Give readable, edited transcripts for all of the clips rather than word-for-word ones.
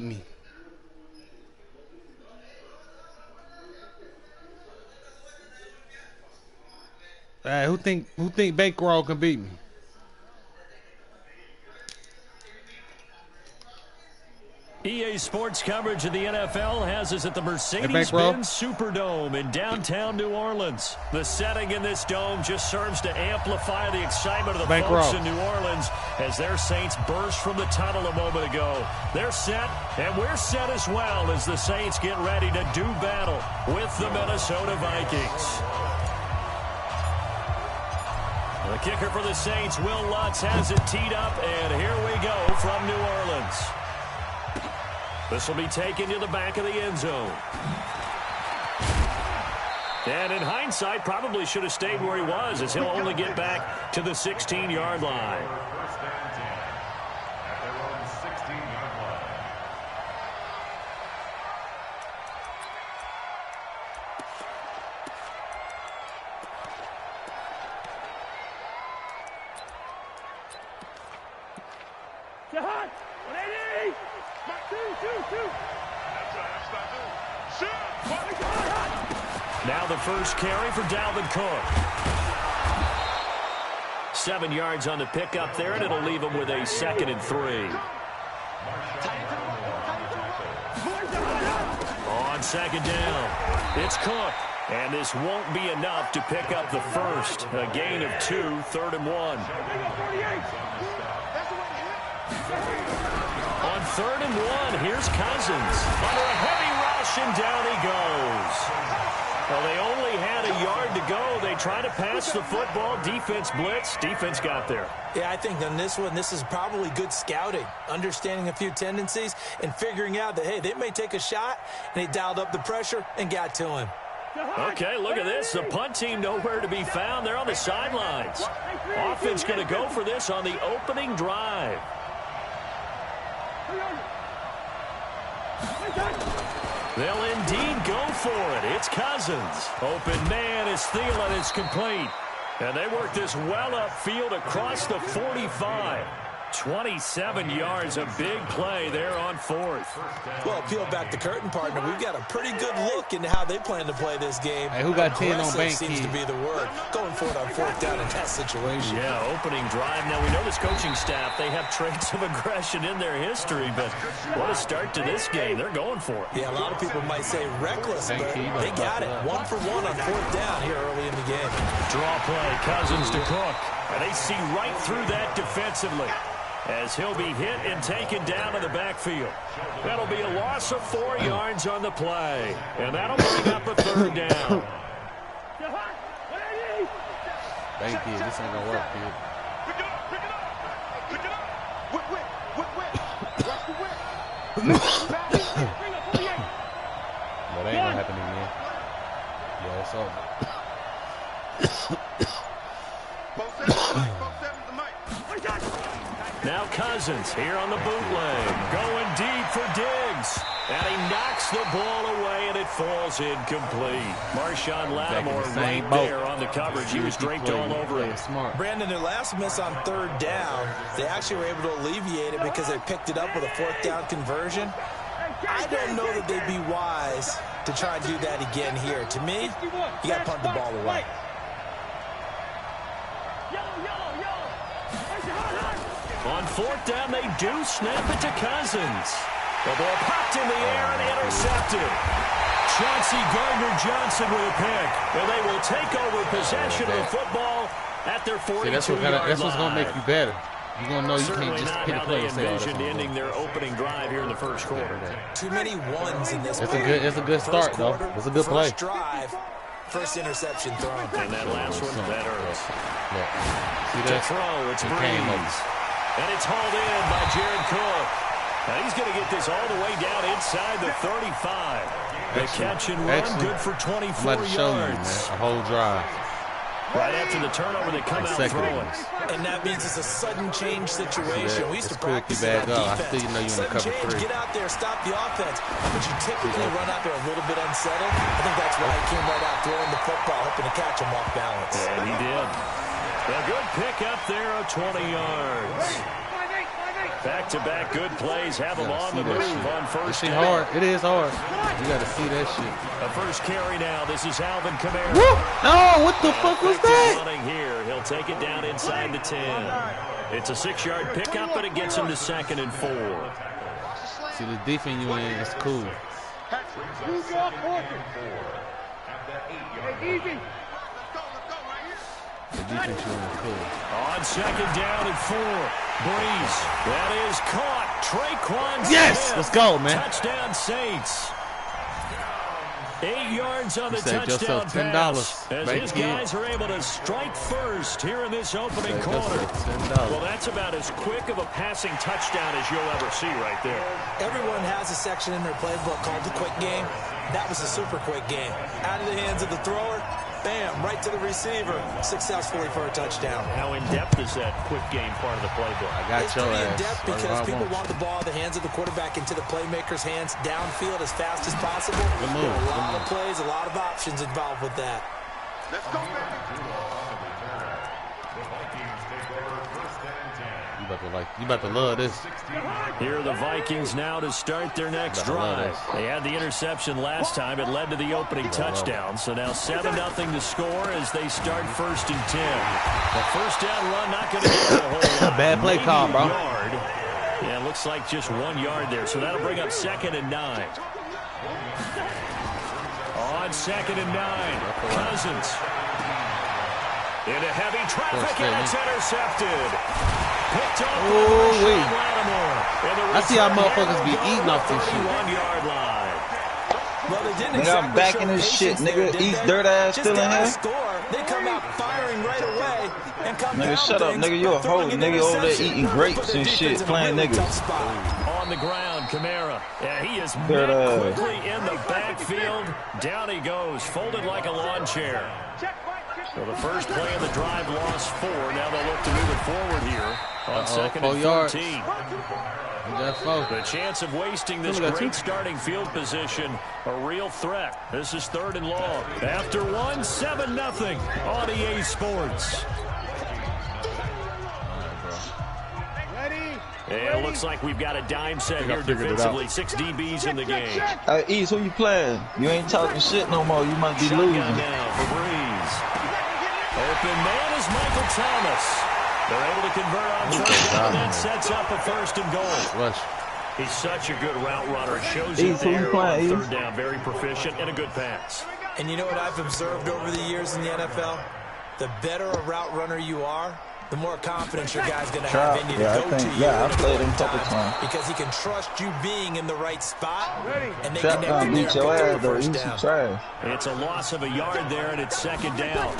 me? Who think Bankroll can beat me? EA Sports coverage of the NFL has us at the Mercedes-Benz Superdome in downtown New Orleans. The setting in this dome just serves to amplify the excitement of the folks in New Orleans as their Saints burst from the tunnel a moment ago. They're set, and we're set as well as the Saints get ready to do battle with the Minnesota Vikings. The kicker for the Saints, Will Lutz, has it teed up, and here we go from New Orleans. This will be taken to the back of the end zone. And in hindsight, probably should have stayed where he was, as he'll only get back to the 16-yard line. Now the first carry for Dalvin Cook. 7 yards on the pickup there, and it'll leave him with a 2nd and 3. On 2nd down, it's Cook. And this won't be enough to pick up the first. A gain of 2, 3rd and 1. On 3rd and 1, here's Cousins. Under a heavy rush, and down he goes. Well, they only had a yard to go. They tried to pass the football. Defense blitz. Defense got there. Yeah, I think on this one, this is probably good scouting, understanding a few tendencies, and figuring out that, hey, they may take a shot, and he dialed up the pressure and got to him. Okay, look at this. The punt team nowhere to be found. They're on the sidelines. Offense going to go for this on the opening drive. They'll indeed go for it. It's Cousins. Open man is Thielen. It's complete. And they work this well upfield across the 45. 27 yards, a big play there on 4th. Well, peel back the curtain, partner. We've got a pretty good look into how they plan to play this game. Hey, who got 10 on bank? Seems to be the word. Going for it on 4th down in that situation. Yeah, opening drive. Now, we know this coaching staff, they have traits of aggression in their history, but what a start to this game. They're going for it. Yeah, a lot of people might say reckless, but they got it. 1 for 1 on 4th down here early in the game. Draw play, Cousins to Cook. And they see right through that defensively, as he'll be hit and taken down in the backfield. That'll be a loss of 4 yards on the play. And that'll bring up a 3rd down. Thank you. This ain't going to work, kid. Pick it up. Whip. Watch the whip. But that ain't going to happen again. Yeah, it's over. Now Cousins here on the bootleg. Going deep for Diggs. And he knocks the ball away, and it falls incomplete. Marshawn Lattimore right there on the coverage. He was draped all over it. Brandon, their last miss on 3rd down, they actually were able to alleviate it because they picked it up with a 4th down conversion. I don't know that they'd be wise to try and do that again here. To me, you got to punt the ball away. On 4th down, they do snap it to Cousins. The ball popped in the air and intercepted. Chauncey Gardner-Johnson with a pick. And they will take over possession of the football at their 42-yard line. That's what's going to make you better. You're going to know you can't just pick a play and say, envisioned ending their opening drive here in the first quarter. Too many ones in this. It's a good start, though. It's a good play. First drive, first interception thrown. And that last one, that hurts. See that? To throw, it's Breeze. And it's hauled in by Jared Cook. Now he's going to get this all the way down inside the 35. The catch and run, good for 24 yards. A whole drive. Right after the turnover, they come out throwing. And that means it's a sudden change situation. We used to practice back it on up. defense. I still know you want to cover 3. Get out there, stop the offense. But you typically run out there a little bit unsettled. I think that's why he came right out throwing the football, hoping to catch him off balance. And he did. A good pick up there of 20 yards. Back-to-back good plays have them on the move on first down. Hard. It is hard. You got to see that shit. The first carry now. This is Alvin Kamara. No, what the fuck was that? Running here. He'll take it down inside the 10. It's a 6-yard pickup, but it gets him to 2nd and 4. See, the defense you in, it's cool. The defense you in is cool. On 2nd down and 4. Breeze. That is caught. Traquan Yes! Smith. Let's go, man. Touchdown Saints. 8 yards on the saved touchdown yourself pass. $10 As back his in. guys are able to strike first here in this opening quarter. Well, that's about as quick of a passing touchdown as you'll ever see right there. Everyone has a section in their playbook called the quick game. That was a super quick game. Out of the hands of the thrower, bam, right to the receiver, successfully for a touchdown. How in-depth is that quick game part of the playbook? It's pretty in-depth because people want the ball in the hands of the quarterback into the playmaker's hands downfield as fast as possible. There are a lot of plays, a lot of options involved with that. Let's go, baby. You about to love this. Here are the Vikings now to start their next drive. They had the interception last time. It led to the opening touchdown. So now 7-0 to score as they start 1st and 10. The first down run not going to get a whole lot. Bad play call, bro. Yard. Yeah, it looks like just 1 yard there. So that'll bring up 2nd and 9. On 2nd and 9, Cousins. Into heavy traffic, and it's intercepted. Picked up by Lattimore. I see how motherfuckers be eating off this shit. 31-yard line. Well, they didn't nigga, I'm back in this shit, nigga. East dirt ass still in here. They come out firing right away and come nigga, shut up, nigga. You a hoe, nigga, over there eating grapes and shit, playing niggas. On the ground, Kamara. Yeah, he is met quickly in the backfield. Down he goes, folded like a lawn chair. So the first play of the drive lost 4. Now they'll look to move it forward here on 2nd and 14. The chance of wasting this great starting field position, a real threat. This is 3rd and long. After 1, 7-0 on EA Sports. And it looks like we've got a dime set here defensively. 6 DBs in the game. Hey, East, who you playing? You ain't talking shit no more. You must be losing. Now for Breeze. Open man is Michael Thomas. They're able to convert on 3rd down. That sets up a 1st and goal. He's such a good route runner. Shows it there on 3rd down. Very proficient and a good pass. And you know what I've observed over the years in the NFL? The better a route runner you are, the more confidence your guy's going to have in you to go to you. Yeah, I played him a couple times. Because he can trust you being in the right spot, and they Trap connect beat your ass, though. You some trash. It's a loss of a yard there, and it's 2nd down.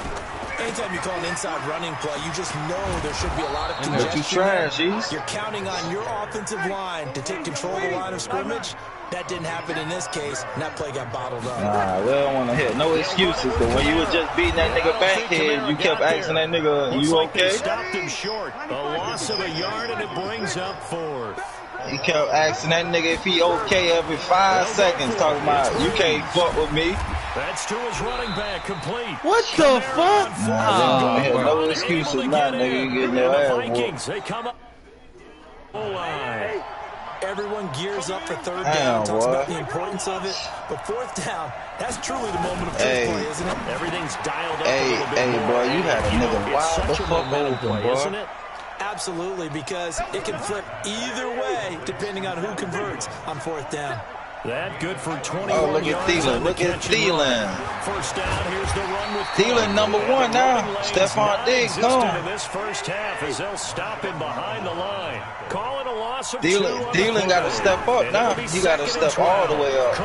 Anytime you call an inside running play, you just know there should be a lot of congestion. You trash, East. You're counting on your offensive line to take control of the line of scrimmage. That didn't happen in this case, and that play got bottled up. Nah, we don't want to hear no excuses. But when you were just beating that nigga backhead, you kept asking that nigga, you okay? Stopped him short. A loss of a yard, and it brings up 4th. He kept asking that nigga if he okay every 5 seconds, talking about, you can't fuck with me. That's to his running back, complete. What the fuck? Nah, no excuses, nah, nigga. You getting your ass Vikings, they come up. Line. Everyone gears up for 3rd down, talks about the importance of it. But 4th down, that's truly the moment of truth play, isn't it? Everything's dialed up a little bit Hey, more. boy, you had a nigga wide the fuck open, boy. Isn't it? Absolutely, because it can flip either way depending on who converts on 4th down. That good for 21 Oh, look at Thielen. Look at Thielen. First down, here's the run with Thielen number 1 now. Stephon Diggs gone. In this first half as they'll stop him behind the line. Call it a loss of Thielen got to step up now. He got to step all the way up.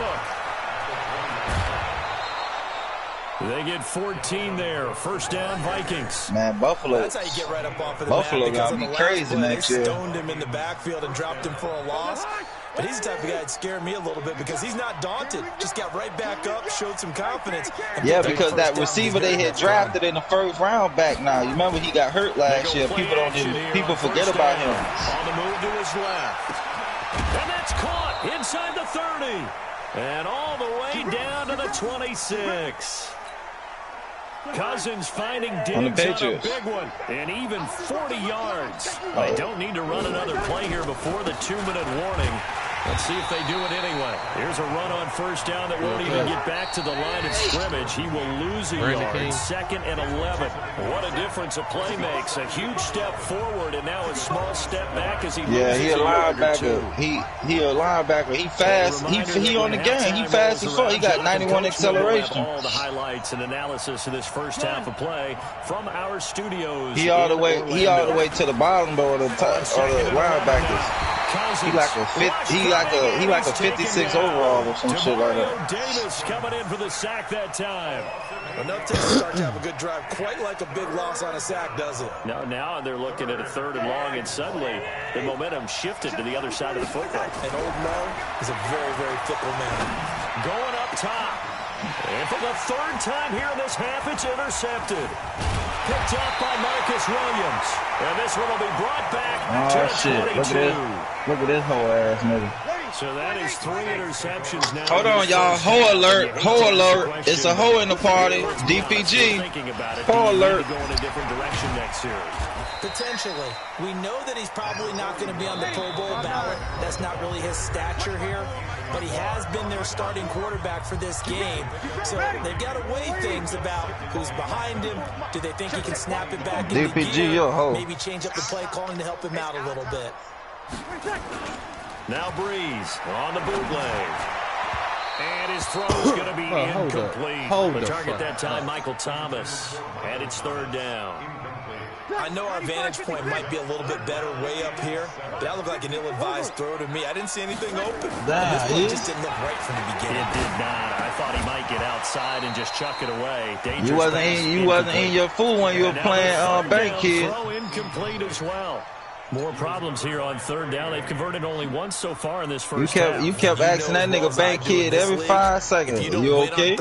They get 14 there. 1st down, Vikings. Man, Buffalo. That's how you get right up off of the Buffalo map. got me crazy next year. They stoned him in the backfield and dropped him for a loss. But he's the type of guy that scared me a little bit because he's not daunted. Just got right back up, showed some confidence. Yeah, because that receiver they had drafted in the 1st round back now. You remember he got hurt last year. People forget about him. On the move to his left. And that's caught inside the 30. And all the way down to the 26. Cousins finding on the Diggs on a Patriots. big one, and even 40 yards. They don't need to run another play here before the 2-minute warning. Let's see if they do it anyway. Here's a run on first down that won't even get back to the line of scrimmage. He will lose a yard. Second and 11. What a difference a play makes. A huge step forward and now a small step back as he loses he a linebacker. He a linebacker. He fast. He on the game. He fast as fuck. He got 91 acceleration. All the highlights and analysis of this first half of play from our studios. He all the way to the bottom though, the linebackers. He like a 56 overall or some shit like that. Davis coming in for the sack that time. Enough to start to have a good drive, quite like a big loss on a sack, does it? No, now they're looking at a 3rd and long, and suddenly the momentum shifted to the other side of the football. And old Mo is a very, very fickle man. Going up top. And for the 3rd time here in this half, it's intercepted. Picked up by Marcus Williams. And this one will be brought back to the 22. Look at this whole ass nigga. So that is 3 interceptions now. Hold on, y'all. Hoe alert. Hoe alert. It's a hoe in the party. DPG. Hoe alert. Going a different direction next year. Potentially. We know that he's probably not going to be on the Pro Bowl ballot. That's not really his stature here. But he has been their starting quarterback for this game. So they've got to weigh things about who's behind him. Do they think he can snap it back into DPG, gear? your hoe. Maybe change up the play calling to help him out a little bit. Now Breeze on the bootleg. And his throw is going to be incomplete. The target that time, Michael Thomas. And it's 3rd down. I know our vantage point might be a little bit better way up here, but that looked like an ill-advised throw to me. I didn't see anything open. This one just didn't look right from the beginning. It did not. I thought he might get outside and just chuck it away. You wasn't in your fool when you were playing Bank Kid. Throw incomplete as well. More problems here on 3rd down. They've converted only once so far in this first half. You kept asking that nigga Bank Kid every 5 seconds. You okay?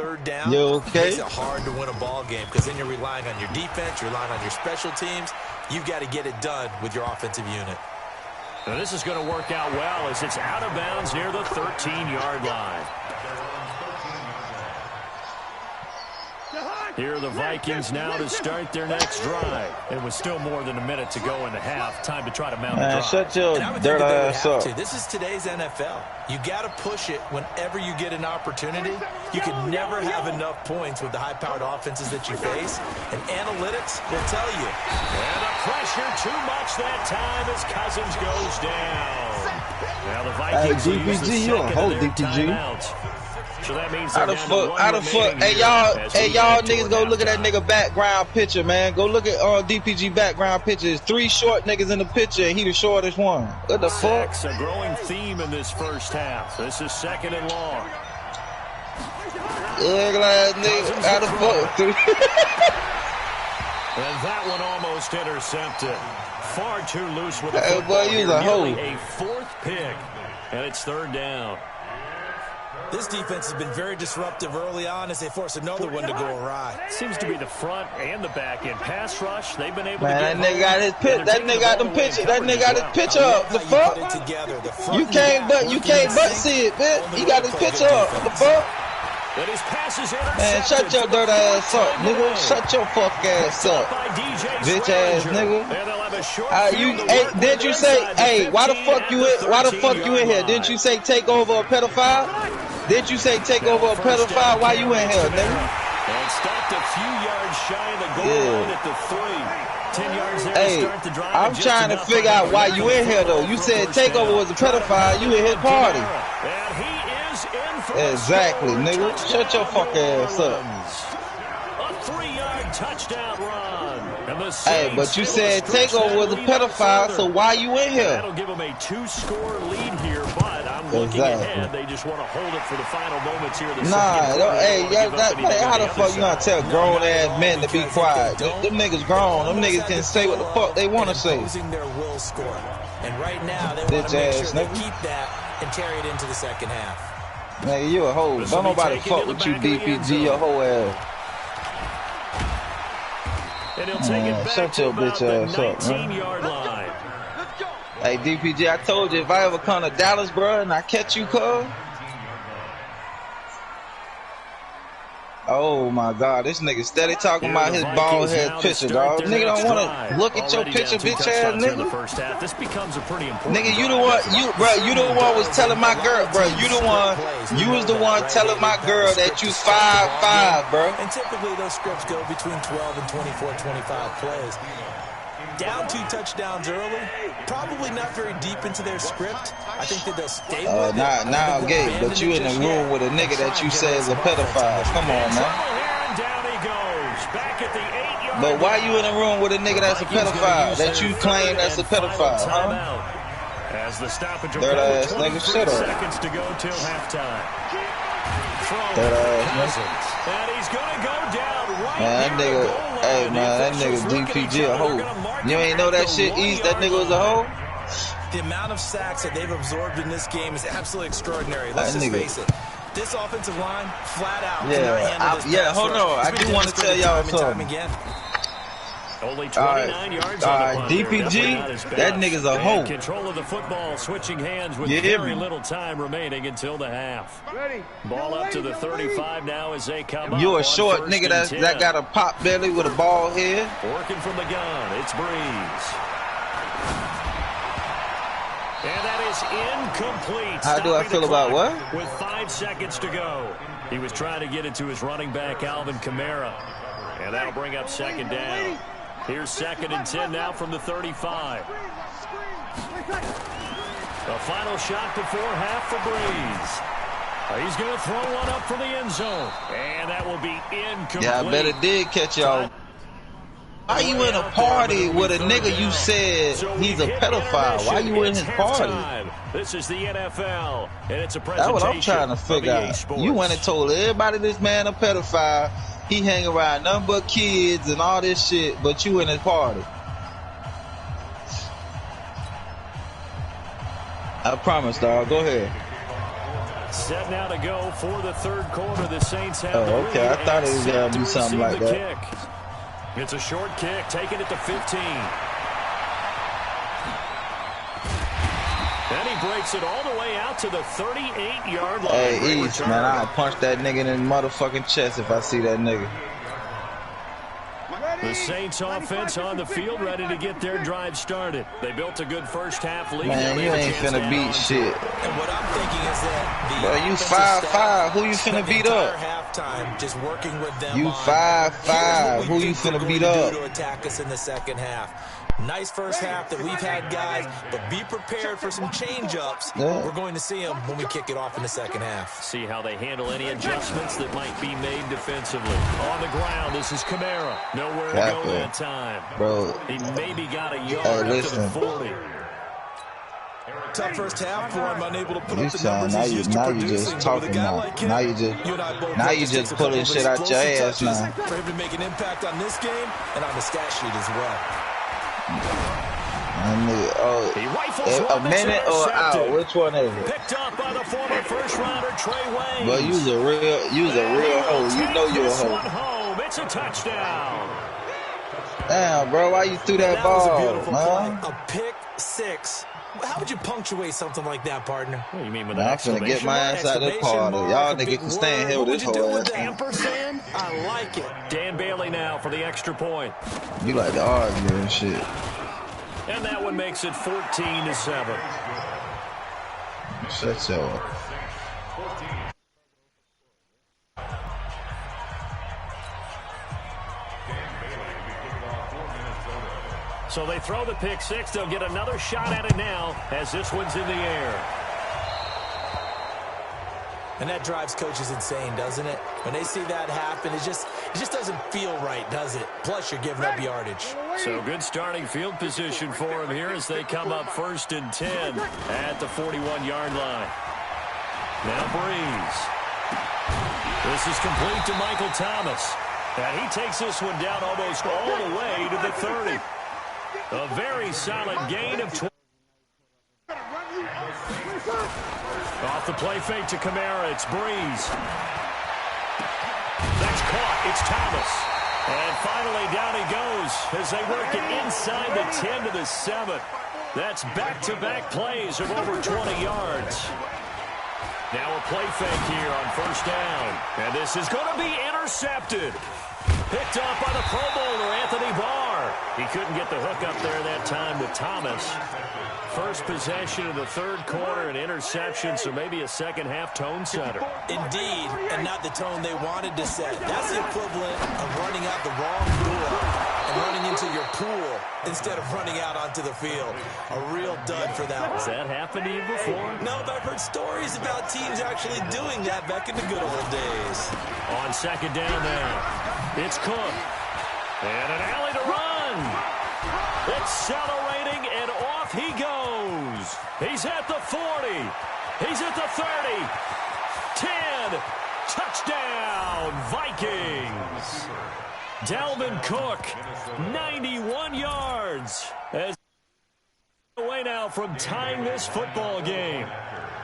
You okay? It's hard to win a ball game because then you're relying on your defense, you're relying on your special teams. You've got to get it done with your offensive unit. Now this is going to work out well as it's out of bounds near the 13-yard line. Here are the Vikings now to start their next drive. And with still more than a minute to go in the half, time to try to mount a drive. Shut your dirt ass up. This is today's NFL. You got to push it whenever you get an opportunity. You can never have enough points with the high-powered offenses that you face. And analytics will tell you. And the pressure too much that time as Cousins goes down. Now the Vikings use the second of their timeouts. So that means out of foot. Hey y'all niggas go look at that nigga background picture, man. Go look at DPG background pictures. 3 short niggas in the picture, and he the shortest one. What the fuck? A growing theme in this first half. This is 2nd and long. Look at that nigga out of foot. And that one almost intercepted. Far too loose with the football. Boy, you a hoe. A 4th pick, and it's 3rd down. This defense has been very disruptive early on as they force another one to go awry. Seems to be the front and the back end. Pass rush, they've been able to get that nigga got his pitch. That nigga got them picture. That nigga got his picture up. The fuck? You can't but see it, bitch. He got his picture up. The fuck? Man, shut your dirt ass up, nigga. Shut your fuck ass up, bitch ass nigga. Didn't you say, hey, why the fuck you in here? Didn't you say take over a pedophile? Didn't you say take over a pedophile? Why you in here, nigga? And stopped a few yards shy of the goal line at the 3. 10 yards there to start the drive. I'm trying to figure out why you in here, though. You said take over was a pedophile. You in his party. And he is in for exactly, nigga. Shut your fuck ass up. A 3-yard touchdown run. Hey, but you said takeover was a pedophile, so why you in here? That'll give them a 2-score lead here, but I'm looking ahead. They just want to hold it for the final moments here. How the fuck you gonna tell grown ass men to be quiet? Them niggas grown. Them niggas can say what the fuck they want to say. Their will score, and right now they want to make sure they keep that and carry it into the second half. Man, you a hoe. Don't nobody fuck with you, DPG, your whole ass. And he'll take it back shut your bitch ass up, 19-yard line. Hey, DPG, I told you if I ever come to Dallas, bro, and I catch you, cuz, Oh my God, this nigga steady talking about his bald head picture, dog. Nigga don't want to look at your picture, bitch ass nigga. This becomes a pretty important nigga, you the one, you the one was telling my girl, bro. You was the one telling my girl that you 5'5", bro. And typically those scripts go between 12 and 24, 25 plays. Down 2 touchdowns early, probably not very deep into their script. I think that they'll stay with it. Now, Gabe, but you in the room with a nigga that you say is a pedophile. Come on, man. Down he goes. Back at the 8-yard But why you in the room with a nigga that's a pedophile? That you claim that's a pedophile, huh? As the stoppage will go with 23 seconds to go till halftime. And he's gonna go down right. Man, that nigga, hey man, that nigga DPG a hoe. You ain't know that shit, East? That nigga was a hoe? The amount of sacks that they've absorbed in this game is absolutely extraordinary. Let's just face it. This offensive line, flat out. Hold on. I do want to tell y'all something. Only 29 yards on the DPG, that nigga's a hoe. Control of the football, switching hands with very little time remaining until the half. Ball up to the 35 now as they come up. You a short nigga that got a pop belly with a bald head. Working from the gun, it's Breeze. And that is incomplete. How do I feel about what? With 5 seconds to go. He was trying to get it to his running back, Alvin Kamara. And that'll bring up second down. Here's 2nd and 10 now from the 35. The final shot before half for Breeze. He's going to throw one up for the end zone. And that will be incomplete. Yeah, I bet it did catch y'all. Why you in a party with a nigga you said he's a pedophile? Why you in his party? This is the NFL, and it's a presentation. That's what I'm trying to figure out. You went and told everybody this man a pedophile. He hang around nothing but kids and all this shit, but you in his party. I promise, dog. Go ahead. Set now to go for the 3rd quarter. The Saints have the okay. I thought it was going to be something like that. Kick. It's a short kick, taking it to 15. And he breaks it all the way out to the 38-yard line. Hey, East, man, I'll punch that nigga in his motherfucking chest if I see that nigga. The Saints offense on the field, ready to get their drive started. They built a good first half lead. Man, you ain't finna beat shit. And what I'm thinking is that bro, you 5'5", who you finna beat up? Halftime, just working with them. You 5'5", who you finna beat up? To attack us in the second half. Nice first half that we've had, guys, but be prepared for some change-ups. Yeah. We're going to see them when we kick it off in the second half. See how they handle any adjustments that might be made defensively. On the ground, this is Kamara. Nowhere to go that time. Bro. He maybe got a yard up to the 40. Tough first half for him, unable to put up the numbers now he's used to producing. You just talking now. Like Now you just pulling shit out your ass now. For him to make an impact on this game and on the stat sheet as well. A minute or out? Which one is it? Picked up by the former first-rounder Trey Waynes. Well, you's a real hoe. You know you're a hoe. It's a touchdown. Damn, bro, why you threw that ball? Was a beautiful play. A pick six. How would you punctuate something like that, partner? What do you mean with I'm finna get my ass out of the party. Y'all niggas can stand here with this whole ass. Ampersand? I like it. Dan Bailey now for the extra point. You like to argue and shit. And that one makes it 14-7. Shut your up. So they throw the pick six. They'll get another shot at it now as this one's in the air. And that drives coaches insane, doesn't it? When they see that happen, it just doesn't feel right, does it? Plus, you're giving up yardage. So good starting field position for them here as they come up 1st and 10 at the 41-yard line. Now Breeze. This is complete to Michael Thomas. And he takes this one down almost all the way to the 30. A very solid gain of 20. Off the play fake to Kamara, it's Breeze. That's caught, it's Thomas. And finally down he goes as they work it inside the 10 to the 7. That's back-to-back plays of over 20 yards. Now a play fake here on first down. And this is going to be intercepted. Picked up by the Pro Bowler, Anthony Barr. He couldn't get the hook up there that time with Thomas. First possession of the third quarter, an interception, so maybe a second-half tone setter. Indeed, and not the tone they wanted to set. That's the equivalent of running out the wrong door and running into your pool instead of running out onto the field. A real dud for that one. Has that happened to you before? No, but I've heard stories about teams actually doing that back in the good old days. On second down now, it's Cook. And an alley to run. Accelerating, and off he goes. He's at the 40. He's at the 30. 10. Touchdown, Vikings. Dalvin Cook, 91 yards. As away now from tying this football game.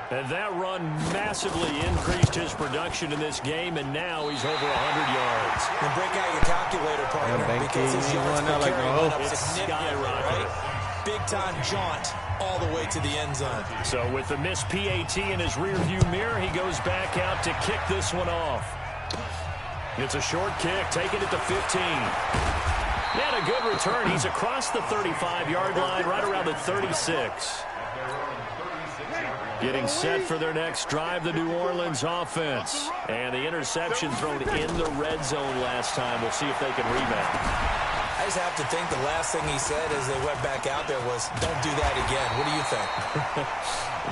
And that run massively increased his production in this game, and now he's over 100 yards. And break out your calculator, partner, because his yards per carry went up significantly, right? Big-time jaunt all the way to the end zone. So with the missed PAT in his rearview mirror, he goes back out to kick this one off. It's a short kick, taking it to 15. He had a good return. He's across the 35-yard line, right around the 36. Getting set for their next drive, the New Orleans offense. And the interception thrown in the red zone last time. We'll see if they can rebound. I just have to think the last thing he said as they went back out there was, don't do that again. What do you think?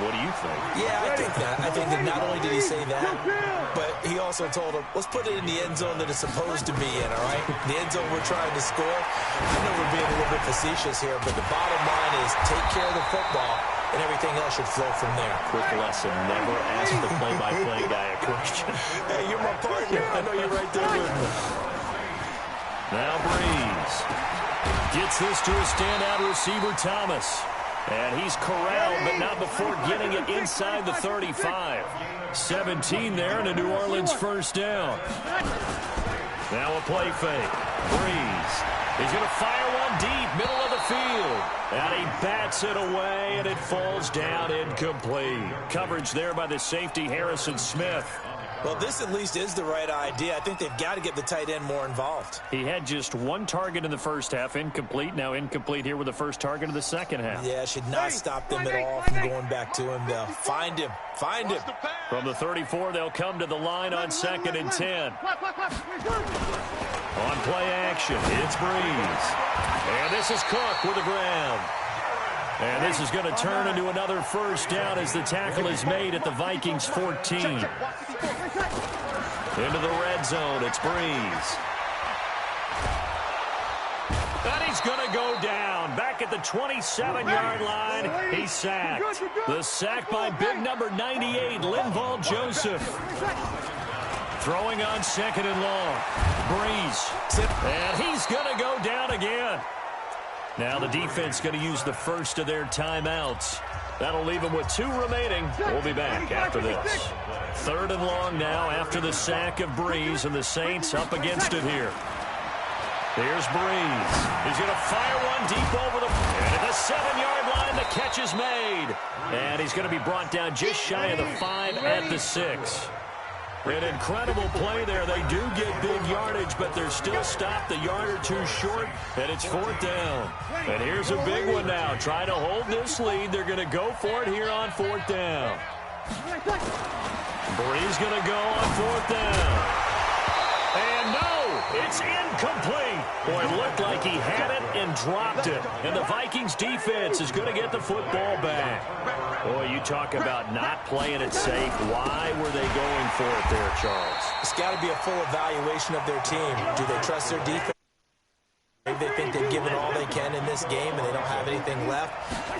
What do you think? Yeah, I think that. I think that not only did he say that, but he also told him, let's put it in the end zone that it's supposed to be in, all right? The end zone we're trying to score. I know we're being a little bit facetious here, but the bottom line is take care of the football, and everything else should flow from there. Quick lesson, never ask the play-by-play guy a question. Hey, you're my partner. I know you're right there with me. Now Breeze gets this to a standout receiver, Thomas. And he's corralled, but not before getting it inside the 35. 17 there, and a New Orleans first down. Now a play fake. Breeze. He's going to fire one deep, middle of the field. And he bats it away, and it falls down incomplete. Coverage there by the safety, Harrison Smith. Well, this at least is the right idea. I think they've got to get the tight end more involved. He had just one target in the first half, incomplete. Now incomplete here with the first target of the second half. Yeah, should not stop them at all from going back to him, though. Find him. Find him. From the 34, they'll come to the line on 2nd and 10. On play action, it's Breeze. And this is Cook with the ground. And this is going to turn into another first down as the tackle is made at the Vikings 14. Into the red zone, it's Breeze. And he's going to go down. Back at the 27-yard line, he's sacked. The sack by big number 98, Linval Joseph. Throwing on 2nd and long. Breeze. And he's going to go down again. Now the defense going to use the first of their timeouts. That'll leave them with 2 remaining. We'll be back after this. 3rd and long now after the sack of Breeze, and the Saints up against it here. Here's Breeze. He's going to fire one deep over the... And at the 7-yard line, the catch is made. And he's going to be brought down just shy of the 5 at the 6. An incredible play there. They do get big yardage, but they're still stopped a yard or 2 short, and it's 4th down. And here's a big one now. Trying to hold this lead. They're going to go for it here on 4th down. Breeze going to go on 4th down. And no, it's incomplete. Boy, it looked like he had it and dropped it. And the Vikings defense is going to get the football back. Boy, you talk about not playing it safe. Why were they going for it there, Charles? It's got to be a full evaluation of their team. Do they trust their defense? Maybe they think they've given all they can in this game and they don't have anything left.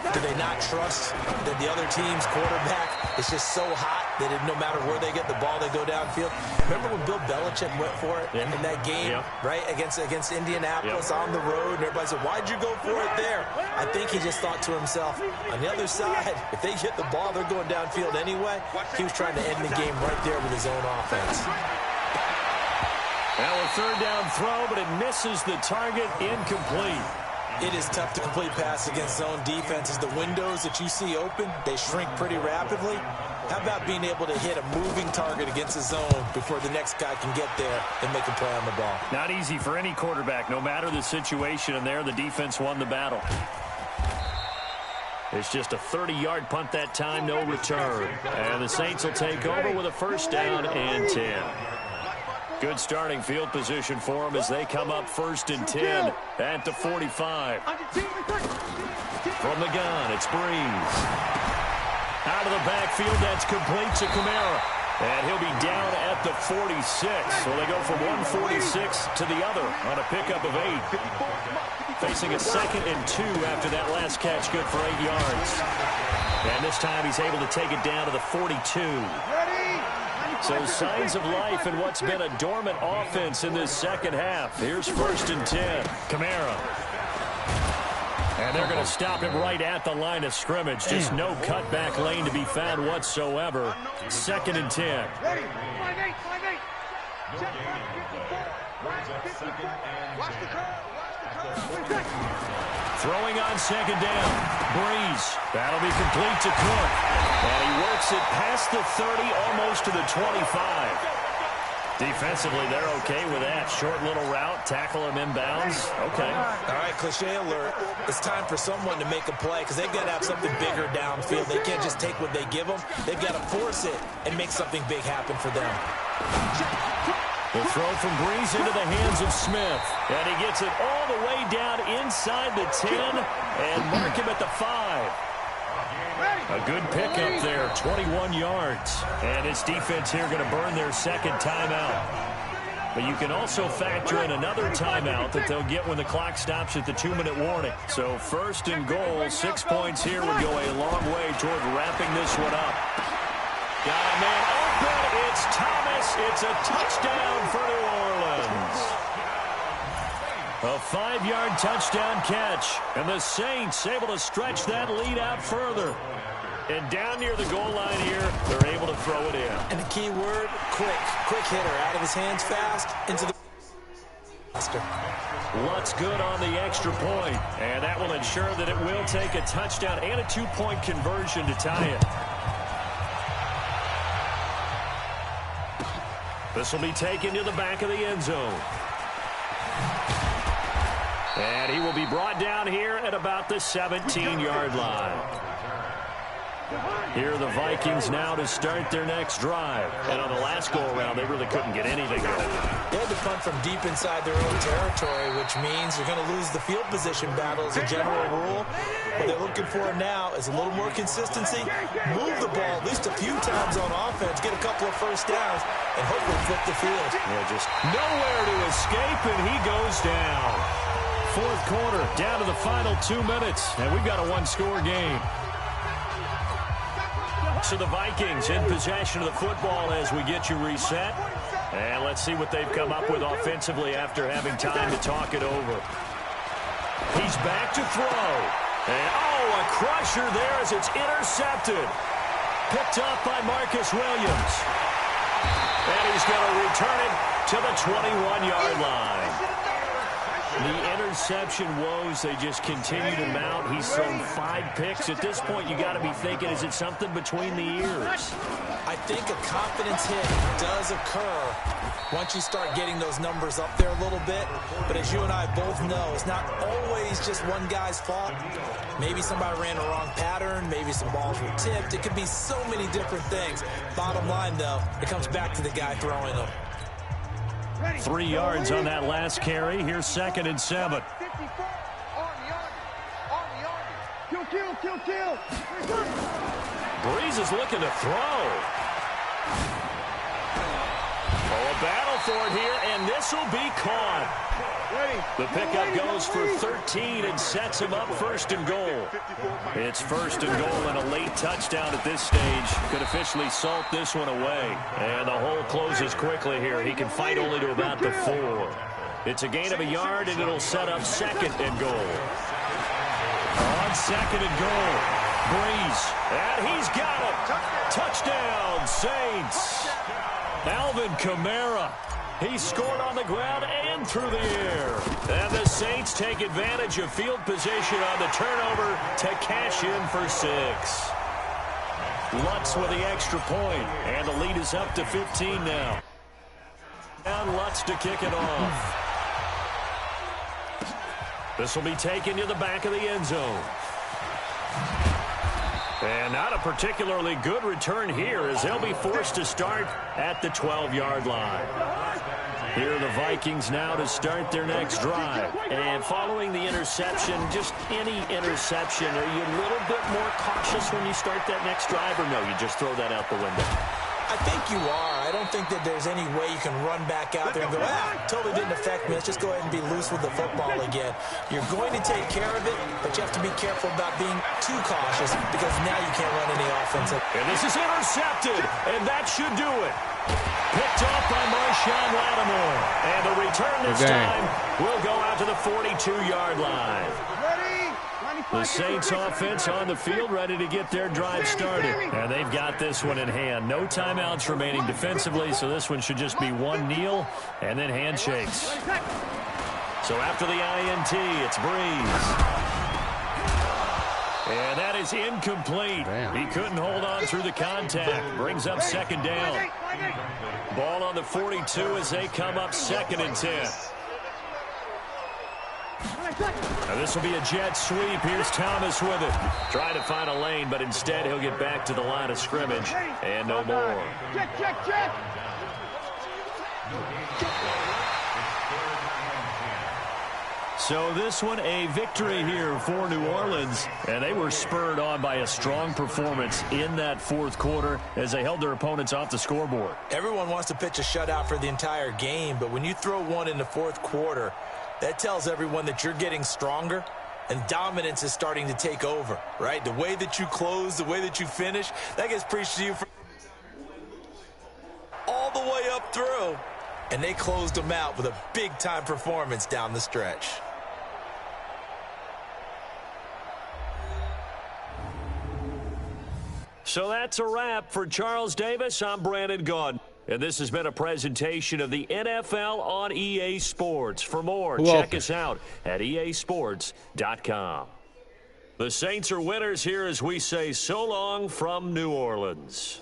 Do they not trust that the other team's quarterback is just so hot that no matter where they get the ball, they go downfield? Remember when Bill Belichick went for it in that game, right, against Indianapolis on the road, and everybody said, why'd you go for it there? I think he just thought to himself, on the other side, if they get the ball, they're going downfield anyway. He was trying to end the game right there with his own offense. Now a 3rd down throw, but it misses the target, incomplete. It is tough to complete pass against zone defenses. The windows that you see open, they shrink pretty rapidly. How about being able to hit a moving target against the zone before the next guy can get there and make a play on the ball? Not easy for any quarterback, no matter the situation, and there the defense won the battle. It's just a 30-yard punt that time, no return. And the Saints will take over with a first down and 10. Good starting field position for them as they come up 1st and 10 at the 45. From the gun, it's Breeze. Out of the backfield, that's complete to Kamara. And he'll be down at the 46. So they go from 146 to the other on a pickup of 8. Facing a 2nd and 2 after that last catch, good for 8 yards. And this time he's able to take it down to the 42. So signs of life in what's been a dormant offense in this second half. Here's 1st and 10. Kamara. And they're going to stop him right at the line of scrimmage. Just no cutback lane to be found whatsoever. 2nd and 10. Throwing on 2nd down. Breeze. That'll be complete to Cook. And he works it past the 30, almost to the 25. Defensively, they're okay with that. Short little route, tackle him inbounds. Okay. All right, cliche alert. It's time for someone to make a play because they've got to have something bigger downfield. They can't just take what they give them. They've got to force it and make something big happen for them. The throw from Breeze into the hands of Smith. And he gets it all the way down inside the 10 and mark him at the 5. A good pickup there, 21 yards. And his defense here going to burn their 2nd timeout. But you can also factor in another timeout that they'll get when the clock stops at the 2-minute warning. So 1st and goal, 6 points here would go a long way toward wrapping this one up. Got a man open. It's Thomas. It's a touchdown for New Orleans. A 5-yard touchdown catch. And the Saints able to stretch that lead out further. And down near the goal line here, they're able to throw it in. And the key word, quick. Quick hitter. Out of his hands fast, into the faster. Lutz good on the extra point. And that will ensure that it will take a touchdown and a 2-point conversion to tie it. This will be taken to the back of the end zone. And he will be brought down here at about the 17-yard line. Here are the Vikings now to start their next drive. And on the last go-around, they really couldn't get anything going. They had to punt from deep inside their own territory, which means you're going to lose the field position battle as a general rule. What they're looking for now is a little more consistency, move the ball at least a few times on offense, get a couple of first downs, and hopefully flip the field. Yeah, just nowhere to escape, and he goes down. 4th quarter, down to the final 2 minutes, and we've got a 1-score game. So the Vikings in possession of the football as we get you reset. And let's see what they've come up with offensively after having time to talk it over. He's back to throw. And, a crusher there as it's intercepted. Picked up by Marcus Williams. And he's going to return it to the 21-yard line. The interception woes, they just continue to mount. He's thrown 5 picks. At this point, you got to be thinking, is it something between the ears? I think a confidence hit does occur once you start getting those numbers up there a little bit. But as you and I both know, it's not always just one guy's fault. Maybe somebody ran the wrong pattern. Maybe some balls were tipped. It could be so many different things. Bottom line, though, it comes back to the guy throwing them. 3 yards on that last carry. Here's 2nd and 7. Breeze is looking to throw. A battle for it here, and this will be caught. The pickup goes for 13 and sets him up 1st and goal. It's 1st and goal and a late touchdown at this stage. Could officially salt this one away. And the hole closes quickly here. He can fight only to about the 4. It's a gain of a yard, and it'll set up 2nd and goal. On 2nd and goal, Breeze. And he's got it. Touchdown, Saints. Alvin Kamara. He scored on the ground and through the air. And the Saints take advantage of field position on the turnover to cash in for 6. Lutz with the extra point, and the lead is up to 15 now. Down Lutz to kick it off. This will be taken to the back of the end zone. And not a particularly good return here as they'll be forced to start at the 12-yard line. Here are the Vikings now to start their next drive. And following the interception, just any interception, are you a little bit more cautious when you start that next drive, or no, you just throw that out the window? I think you are. I don't think that there's any way you can run back out there and go, totally didn't affect me. Let's just go ahead and be loose with the football again. You're going to take care of it, but you have to be careful about being too cautious because now you can't run any offense. And this is intercepted, and that should do it. Picked off by Marshawn Lattimore. And the return this time will go out to the 42-yard line. The Saints offense on the field ready to get their drive started. And they've got this one in hand. No timeouts remaining defensively, so this one should just be one kneel and then handshakes. So after the INT, it's Breeze. And that is incomplete. Damn. He couldn't hold on through the contact. Brings up second down. Ball on the 42 as they come up 2nd and 10. Now this will be a jet sweep. Here's Thomas with it. Trying to find a lane, but instead he'll get back to the line of scrimmage. And no more. Check. So this one a victory here for New Orleans. And they were spurred on by a strong performance in that 4th quarter as they held their opponents off the scoreboard. Everyone wants to pitch a shutout for the entire game, but when you throw one in the 4th quarter, that tells everyone that you're getting stronger and dominance is starting to take over, right? The way that you close, the way that you finish, that gets preached to you all the way up through. And they closed them out with a big-time performance down the stretch. So that's a wrap for Charles Davis. I'm Brandon Gaudin. And this has been a presentation of the NFL on EA Sports. For more, check us out at easports.com. The Saints are winners here as we say so long from New Orleans.